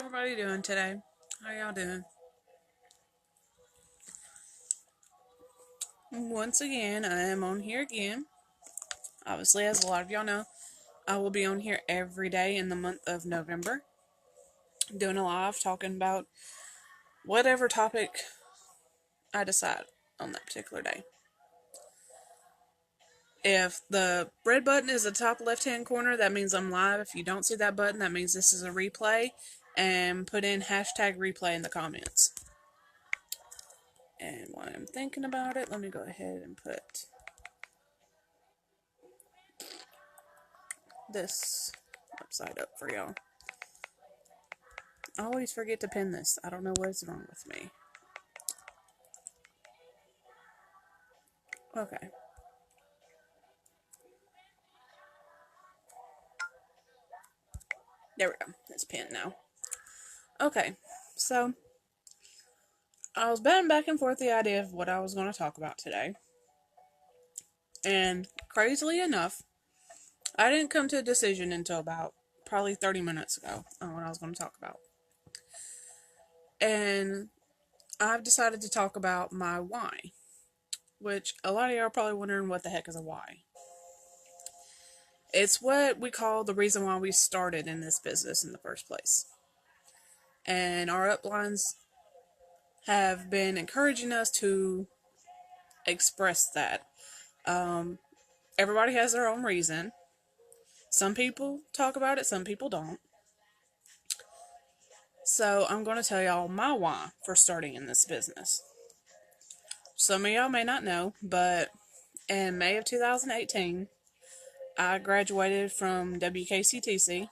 everybody doing today? How y'all doing? Once again, I am on here again. Obviously, as a lot of y'all know, I will be on here every day in the month of November, doing a live talking about whatever topic I decide on that particular day. If the red button is the top left hand corner, that means I'm live. If you don't see that button, that means this is a replay. And put in hashtag replay in the comments. And while I'm thinking about it, let me go ahead and put this website up for y'all. I always forget to pin this. I don't know what is wrong with me. Okay. There we go. It's pinned now. Okay. So, I was batting back and forth the idea of what I was going to talk about today. And, crazily enough, I didn't come to a decision until about probably 30 minutes ago on what I was going to talk about. And I've decided to talk about my why, which a lot of y'all are probably wondering what the heck is a why. It's what we call the reason why we started in this business in the first place. And our uplines have been encouraging us to express that. Everybody has their own reason. Some people talk about it, some people don't. So I'm going to tell y'all my why for starting in this business. Some of y'all may not know, but in May of 2018, I graduated from WKCTC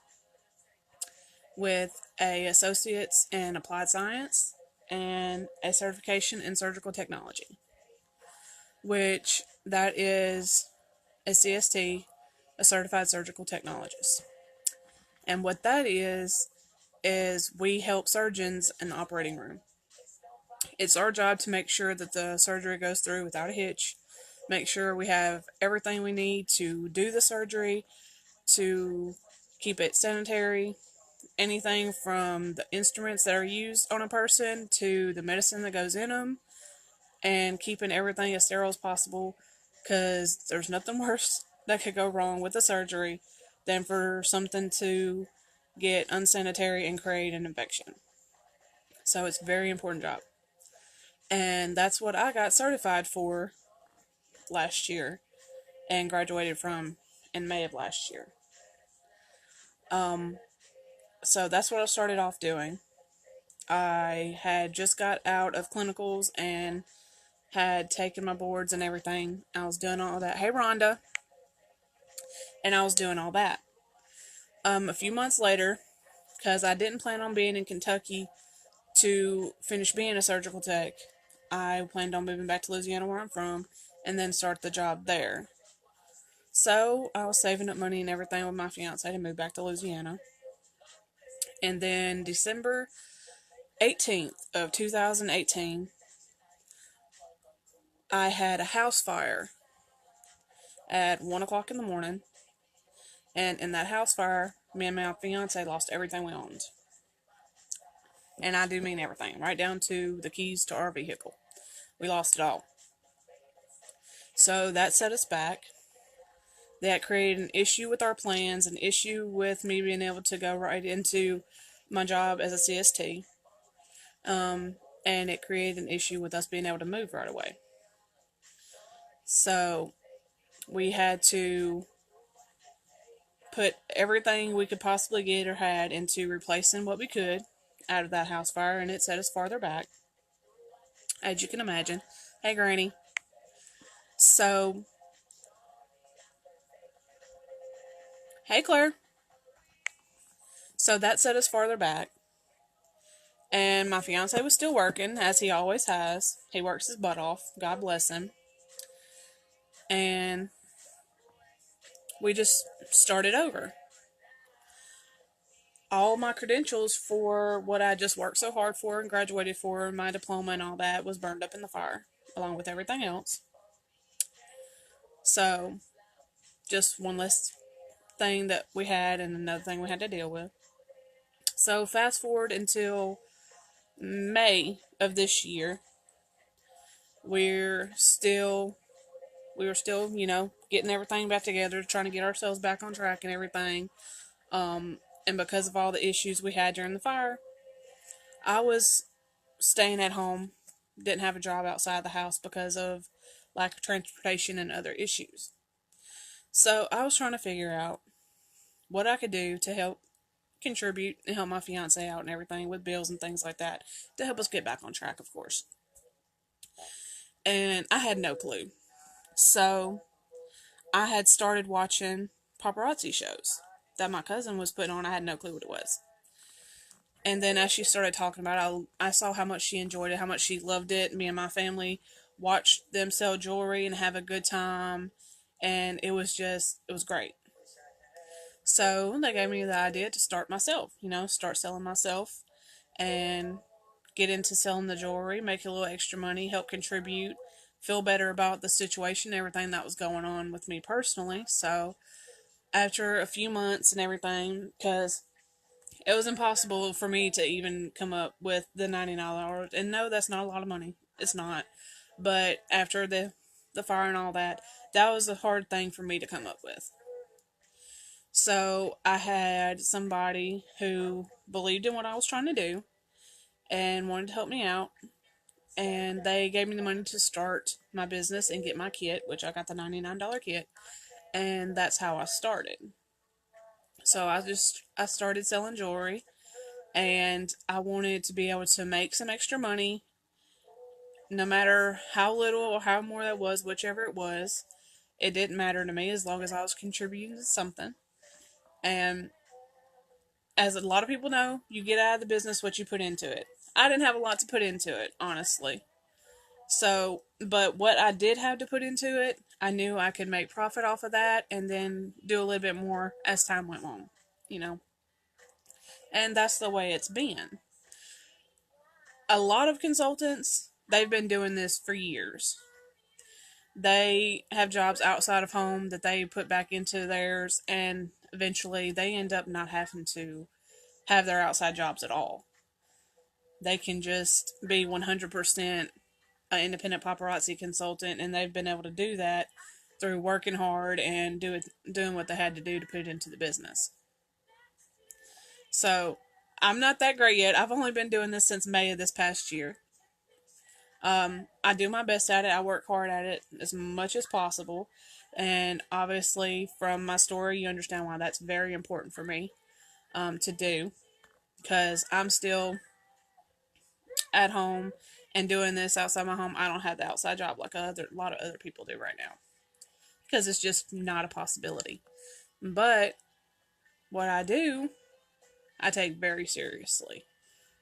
with a associate's in applied science and a certification in surgical technology, which that is a CST, a certified surgical technologist. And what that is we help surgeons in the operating room. It's our job to make sure that the surgery goes through without a hitch, make sure we have everything we need to do the surgery, to keep it sanitary, anything from the instruments that are used on a person to the medicine that goes in them, and keeping everything as sterile as possible, because there's nothing worse that could go wrong with a surgery than for something to get unsanitary and create an infection. So it's a very important job. And that's what I got certified for last year and graduated from in May of last year. So that's what I started off doing. I had just got out of clinicals and had taken my boards and everything. I was doing all that. Hey, Rhonda. And I was doing all that. A few months later, because I didn't plan on being in Kentucky to finish being a surgical tech, I planned on moving back to Louisiana, where I'm from, and then start the job there. So I was saving up money and everything with my fiance to move back to Louisiana. And then December 18th of 2018, I had a house fire at 1 o'clock in the morning. And in that house fire, me and my fiance lost everything we owned. And I do mean everything, right down to the keys to our vehicle. We lost it all. So that set us back. That created an issue with our plans, an issue with me being able to go right into my job as a CST. And it created an issue with us being able to move right away. So we had to put everything we could possibly get or had into replacing what we could out of that house fire, and it set us farther back, as you can imagine. Hey, Granny. So, hey, Claire. So that set us farther back, and my fiance was still working, as he always has. He works his butt off. God bless him. And we just started over. All my credentials for what I just worked so hard for and graduated for, my diploma and all that, was burned up in the fire, along with everything else. So, just one less thing that we had and another thing we had to deal with. So fast forward until May of this year, we're still we were still, getting everything back together, trying to get ourselves back on track and everything. And because of all the issues we had during the fire, I was staying at home, didn't have a job outside the house because of lack of transportation and other issues. So I was trying to figure out what I could do to help contribute and help my fiance out and everything with bills and things like that to help us get back on track, of course. And I had no clue. So I had started watching paparazzi shows that my cousin was putting on. I had no clue what it was. And then as she started talking about it, I saw how much she enjoyed it, how much she loved it. Me and my family watched them sell jewelry and have a good time. And it was great. So they gave me the idea to start myself, start selling myself and get into selling the jewelry, make a little extra money, help contribute, feel better about the situation, everything that was going on with me personally. So after a few months and everything, because it was impossible for me to even come up with the $99. And no, that's not a lot of money. It's not. But after the fire and all that, that was a hard thing for me to come up with. So I had somebody who believed in what I was trying to do and wanted to help me out. And they gave me the money to start my business and get my kit, which I got the $99 kit. And that's how I started. So I started selling jewelry, and I wanted to be able to make some extra money, no matter how little or how more that was, whichever it was. It didn't matter to me as long as I was contributing to something. And as a lot of people know, you get out of the business what you put into it. I didn't have a lot to put into it, honestly. So, but what I did have to put into it, I knew I could make profit off of that and then do a little bit more as time went on, you know. And that's the way it's been. A lot of consultants, they've been doing this for years. They have jobs outside of home that they put back into theirs, and eventually they end up not having to have their outside jobs at all. They can just be 100% an independent paparazzi consultant, and they've been able to do that through working hard and doing what they had to do to put it into the business. So I'm not that great yet. I've only been doing this since May of this past year. I do my best at it. I work hard at it as much as possible. And obviously, from my story, you understand why that's very important for me to do. Because I'm still at home and doing this outside my home. I don't have the outside job like a lot of other people do right now. Because it's just not a possibility. But what I do, I take very seriously.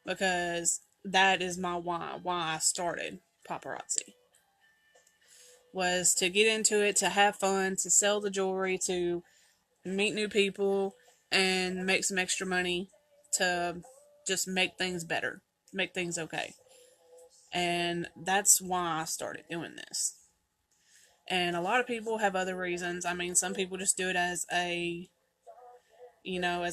Because that is my why I started paparazzi. Was to get into it, to have fun, to sell the jewelry, to meet new people, and make some extra money to just make things better, make things okay. And that's why I started doing this. And a lot of people have other reasons. I mean, some people just do it as as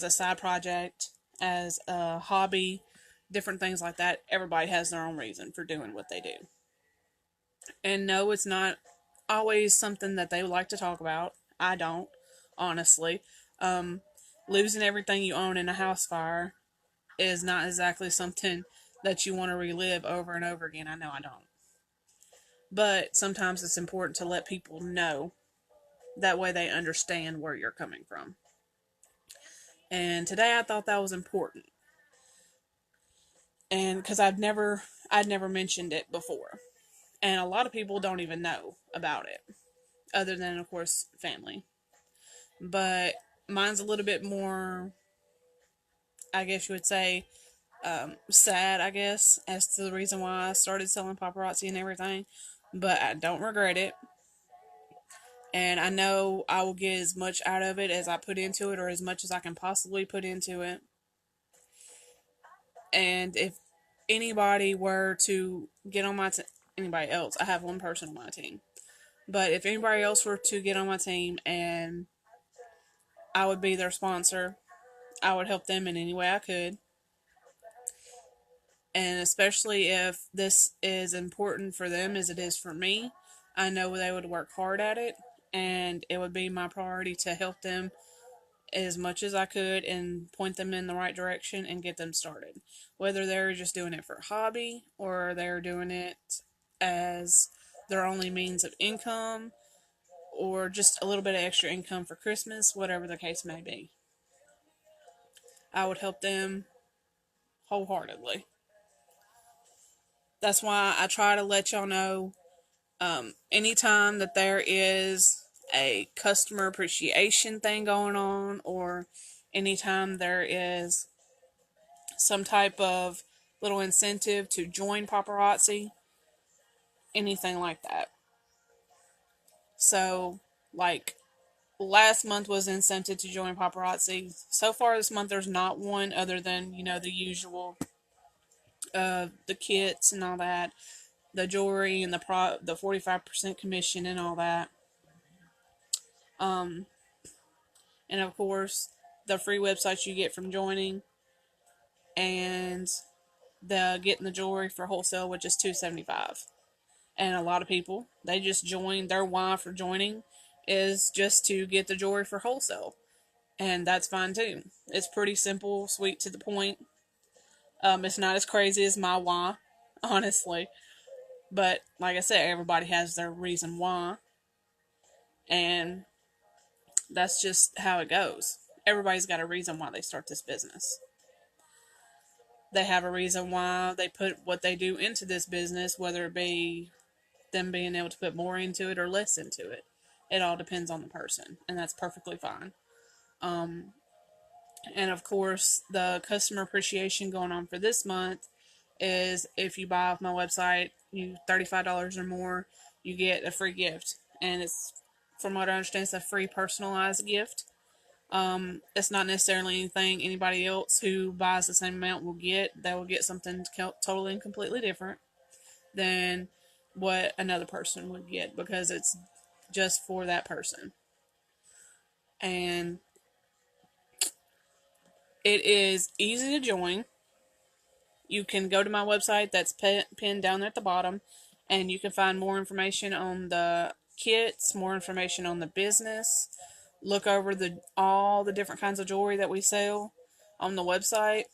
a side project, as a hobby, different things like that. Everybody has their own reason for doing what they do. And no, it's not always something that they would like to talk about. I don't, honestly. Um, Losing everything you own in a house fire is not exactly something that you want to relive over and over again. I know I don't. But sometimes it's important to let people know. That way they understand where you're coming from. And today I thought that was important. And because I'd never mentioned it before. And a lot of people don't even know about it. Other than, of course, family. But mine's a little bit more, I guess you would say, sad, I guess, as to the reason why I started selling paparazzi and everything. But I don't regret it. And I know I will get as much out of it as I put into it, or as much as I can possibly put into it. And if anybody were to get on my anybody else, I have one person on my team. But if anybody else were to get on my team and I would be their sponsor, I would help them in any way I could. And especially if this is important for them as it is for me, I know they would work hard at it, and it would be my priority to help them as much as I could and point them in the right direction and get them started. Whether they're just doing it for a hobby or they're doing it as their only means of income or just a little bit of extra income for Christmas, whatever the case may be. I would help them wholeheartedly. That's why I try to let y'all know, anytime that there is a customer appreciation thing going on, or anytime there is some type of little incentive to join paparazzi, anything like that. So, like, last month was incentive to join paparazzi. So far this month, there's not one other than, the usual, the kits and all that, the jewelry and the 45% commission and all that. Um, and of course, the free websites you get from joining, and the getting the jewelry for wholesale, which is $275. And a lot of people, they just join. Their why for joining is just to get the jewelry for wholesale, and that's fine too. It's pretty simple, sweet, to the point. It's not as crazy as my why, honestly, but like I said, everybody has their reason why, and that's just how it goes. Everybody's got a reason why they start this business. They have a reason why they put what they do into this business, whether it be them being able to put more into it or less into it. It all depends on the person, and that's perfectly fine. Um, and of course, the customer appreciation going on for this month is if you buy off my website, you $35 or more, you get a free gift, and it's, from what I understand, it's a free personalized gift. It's not necessarily anything anybody else who buys the same amount will get. They will get something totally and completely different than what another person would get, because it's just for that person. And it is easy to join. You can go to my website that's pinned down there at the bottom, and you can find more information on the kits, more information on the business. Look over all the different kinds of jewelry that we sell on the website.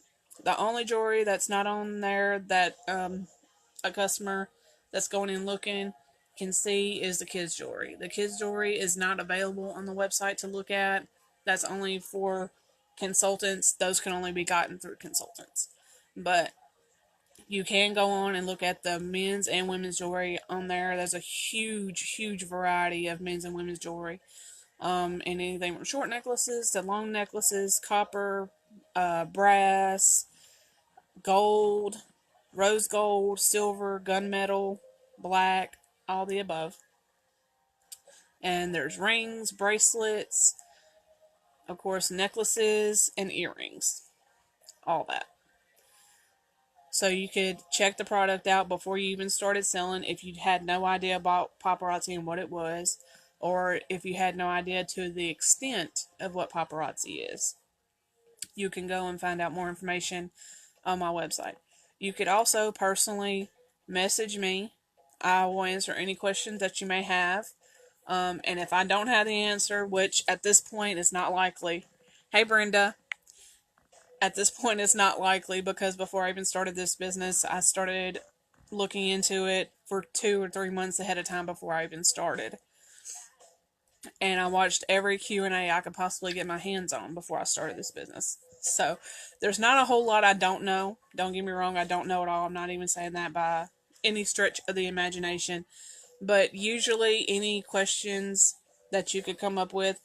The only jewelry that's not on there that a customer that's going in looking can see is the kids' jewelry. The kids' jewelry is not available on the website to look at. That's only for consultants. Those can only be gotten through consultants. But you can go on and look at the men's and women's jewelry on there. There's a huge, huge variety of men's and women's jewelry. And anything from short necklaces to long necklaces, copper, brass, gold, rose gold, silver, gunmetal, black, all the above. And there's rings, bracelets, of course, necklaces, and earrings. All that. So you could check the product out before you even started selling if you had no idea about paparazzi and what it was, or if you had no idea to the extent of what paparazzi is. You can go and find out more information on my website. You could also personally message me. I will answer any questions that you may have. And if I don't have the answer, which at this point is not likely, hey Brenda, at this point it's not likely, because before I even started this business, I started looking into it for 2 or 3 months ahead of time before I even started. And I watched every Q&A I could possibly get my hands on before I started this business. So there's not a whole lot I don't know. Don't get me wrong, I don't know it all. I'm not even saying that by any stretch of the imagination. But usually any questions that you could come up with,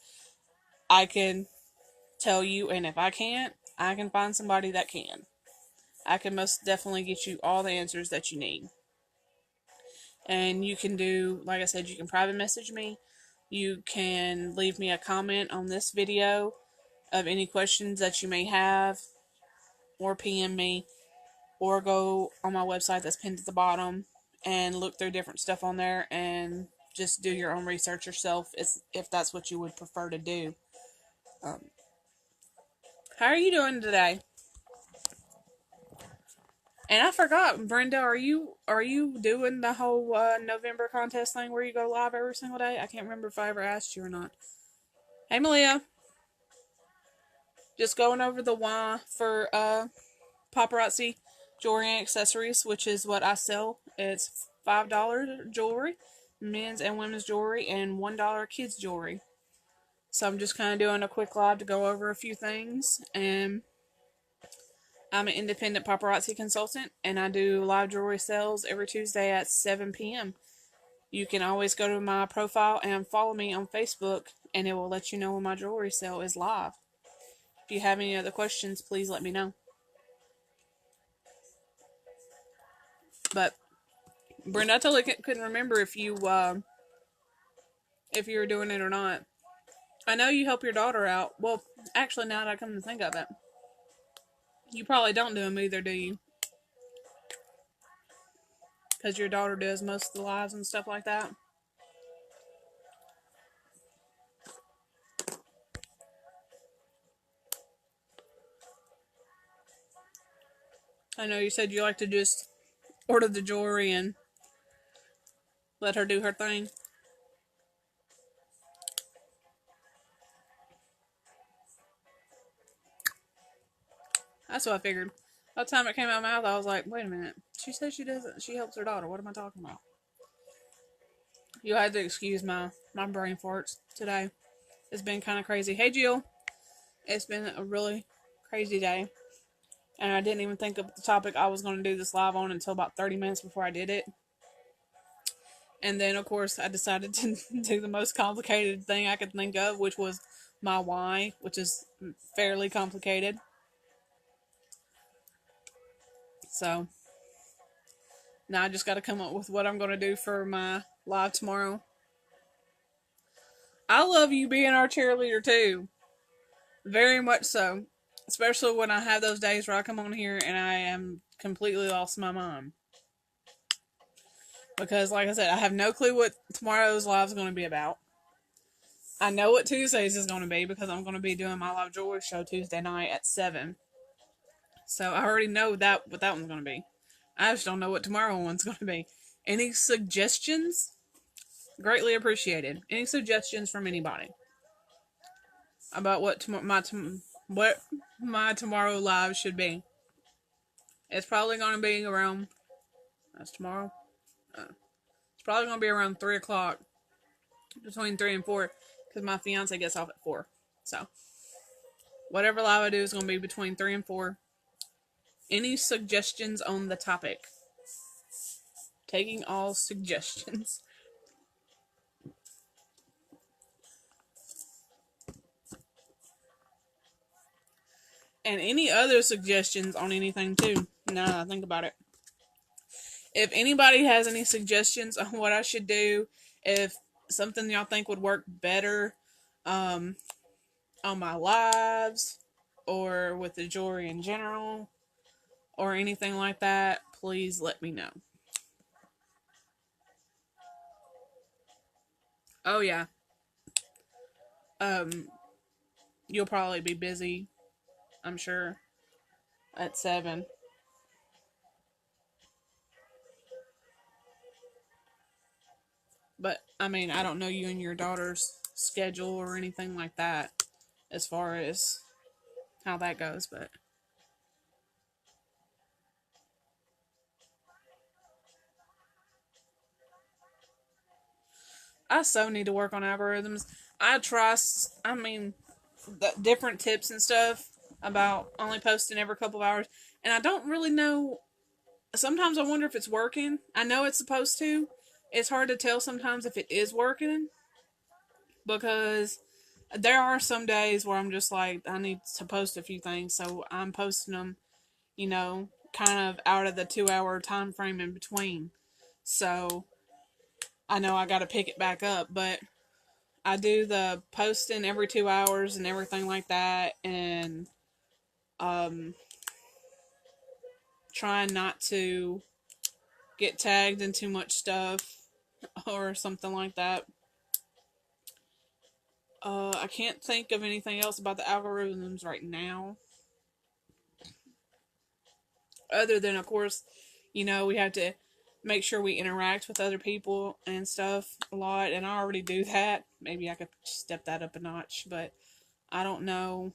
I can tell you, and if I can't, I can find somebody that can. I can most definitely get you all the answers that you need. And you can do, like I said, you can private message me. You can leave me a comment on this video of any questions that you may have, or PM me, or go on my website that's pinned at the bottom and look through different stuff on there and just do your own research yourself if that's what you would prefer to do. How are you doing today? And I forgot, Brenda, are you doing the whole November contest thing where you go live every single day? I can't remember if I ever asked you or not. Hey, Malia, just going over the why for paparazzi jewelry and accessories, which is what I sell. It's $5 jewelry, men's and women's jewelry, and $1 kids jewelry. So I'm just kind of doing a quick live to go over a few things. And I'm an independent paparazzi consultant, and I do live jewelry sales every Tuesday at 7 p.m. You can always go to my profile and follow me on Facebook, and it will let you know when my jewelry sale is live. If you have any other questions, please let me know. But Brenda, I totally couldn't remember if you were doing it or not. I know you help your daughter out. Well, actually, now that I come to think of it, you probably don't do them either, do you? Because your daughter does most of the lives and stuff like that. I know you said you like to just order the jewelry and let her do her thing. That's what I figured. By the time it came out of my mouth, I was like, wait a minute. She says she doesn't. She helps her daughter. What am I talking about? You had to excuse my brain farts today. It's been kind of crazy. Hey, Jill. It's been a really crazy day. And I didn't even think of the topic I was going to do this live on until about 30 minutes before I did it. And then, of course, I decided to do the most complicated thing I could think of, which was my why, which is fairly complicated. So, now I just got to come up with what I'm going to do for my live tomorrow. I love you being our cheerleader, too. Very much so. Especially when I have those days where I come on here and I am completely lost my mind. Because, like I said, I have no clue what tomorrow's live is going to be about. I know what Tuesday's is going to be because I'm going to be doing my live jewelry show Tuesday night at 7. So I already know what that one's going to be. I just don't know what tomorrow one's going to be. Any suggestions? Greatly appreciated. Any suggestions from anybody about what my tomorrow live should be? It's probably going to be around. That's tomorrow. It's probably going to be around 3 o'clock, between 3 and 4, because my fiance gets off at 4. So, whatever live I do is going to be between 3 and 4. Any suggestions on the topic? Taking all suggestions. And any other suggestions on anything, too, now that I think about it. If anybody has any suggestions on what I should do, if something y'all think would work better on my lives, or with the jewelry in general, or anything like that, please let me know. Oh, yeah. You'll probably be busy, I'm sure, at 7. But, I mean, I don't know you and your daughter's schedule or anything like that as far as how that goes, but I so need to work on algorithms. I mean, the different tips and stuff about only posting every couple of hours, and I don't really know. Sometimes I wonder if it's working. I know it's supposed to. It's hard to tell sometimes if it is working because there are some days where I'm just like, I need to post a few things, so I'm posting them, kind of out of the 2 hour time frame in between. So I know I got to pick it back up, but I do the posting every 2 hours and everything like that, and trying not to get tagged in too much stuff or something like that. I can't think of anything else about the algorithms right now. Other than, of course, we have to make sure we interact with other people and stuff a lot, and I already do that. Maybe I could step that up a notch, but I don't know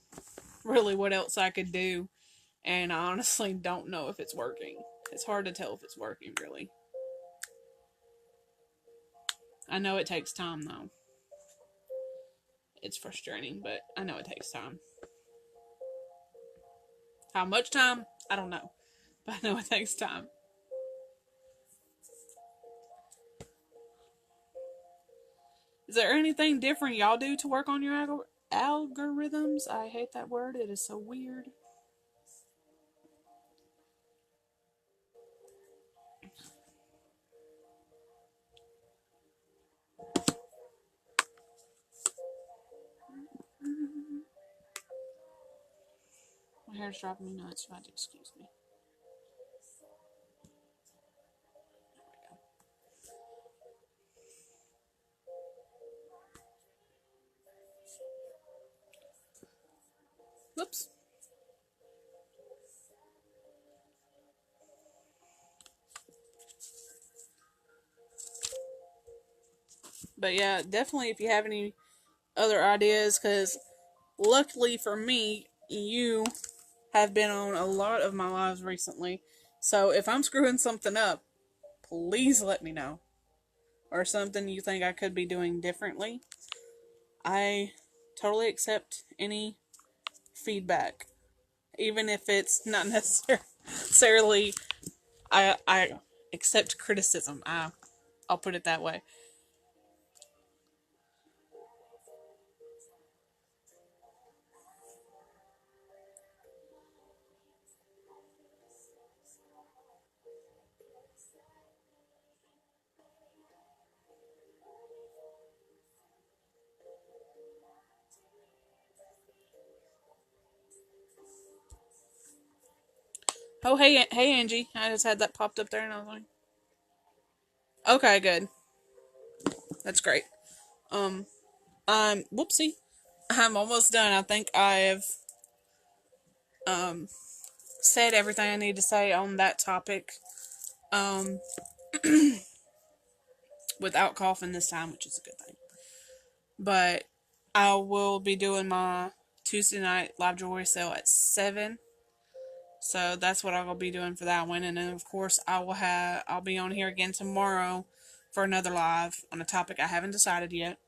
really what else I could do, and I honestly don't know if it's working. It's hard to tell if it's working, really. I know it takes time, though. It's frustrating, but I know it takes time. How much time? I don't know. But I know it takes time. Is there anything different y'all do to work on your algorithms? I hate that word. It is so weird. My hair's driving me nuts. You have to excuse me. Whoops. But yeah, definitely if you have any other ideas, because luckily for me, you have been on a lot of my lives recently. So if I'm screwing something up, please let me know. Or something you think I could be doing differently. I totally accept any feedback. Even if it's not necessarily, I accept criticism. I'll put it that way. Oh, hey, Angie. I just had that popped up there, and I was like, okay, good. That's great. Um, whoopsie. I'm almost done. I think I've um said everything I need to say on that topic. Um, without coughing this time, which is a good thing. But I will be doing my Tuesday night live jewelry sale at 7. So that's what I'll be doing for that one. And then of course I'll be on here again tomorrow for another live on a topic I haven't decided yet.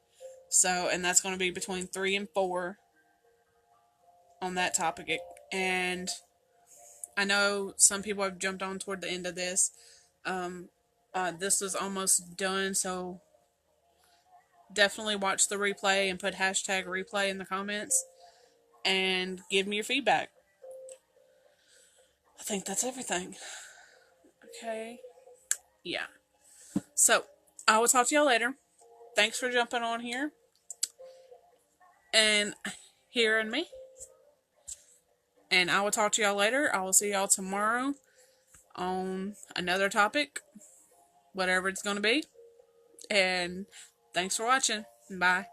So and that's gonna be between 3 and 4 on that topic. And I know some people have jumped on toward the end of this. Um this is almost done, so definitely watch the replay and put hashtag replay in the comments and give me your feedback. I think that's everything. Okay. Yeah. So, I will talk to y'all later. Thanks for jumping on here and hearing me. And I will talk to y'all later. I will see y'all tomorrow on another topic, whatever it's going to be. And thanks for watching. Bye.